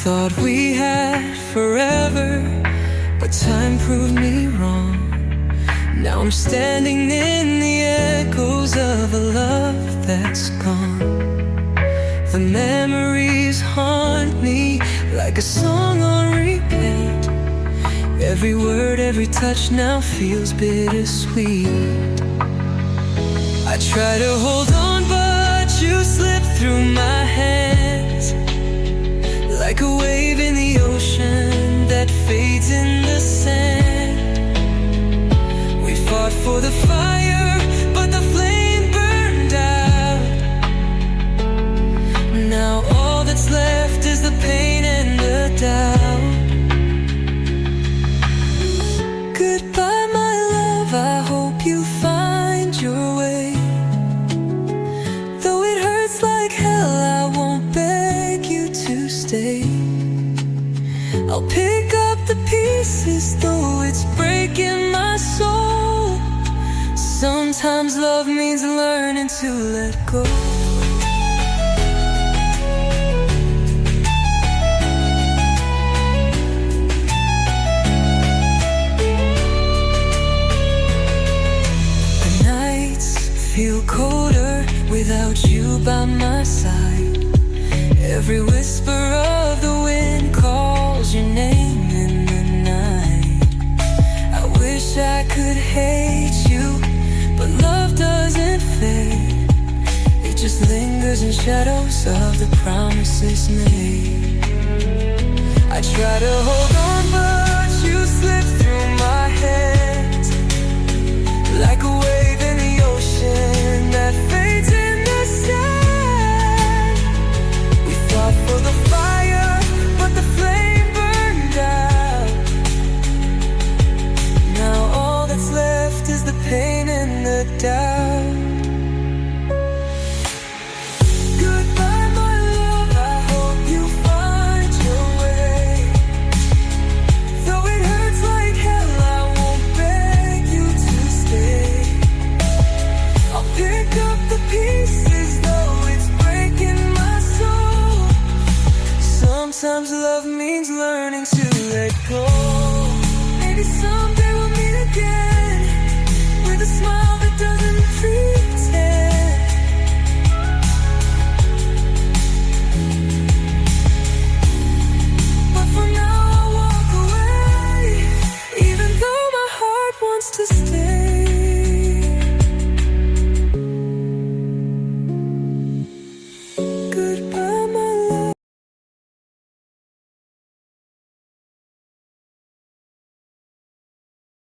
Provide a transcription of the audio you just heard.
thought we had forever, but time proved me wrong. Now I'm standing in the echoes of a love that's gone. The memories haunt me like a song on repeat. Every word, every touch now feels bittersweet. I try to hold on, but you slip through my hands like a wave in the ocean that fades in the sand. We fought for the fire, but the flame burned out. Now all that's left is the pain and the doubt. Goodbye, my love, I hope you find your way. Though it hurts like hell, I won't beg you to stay. I'll pick up the pieces, though it's breaking my soul. Sometimes love means learning to let go. The nights feel colder without you by my side. Every whisper of the wind calls your name in the night. I wish I could hate you, but love doesn't fade. It just lingers in shadows of the promises made. I try to hold on, but you slip through my hands like a wave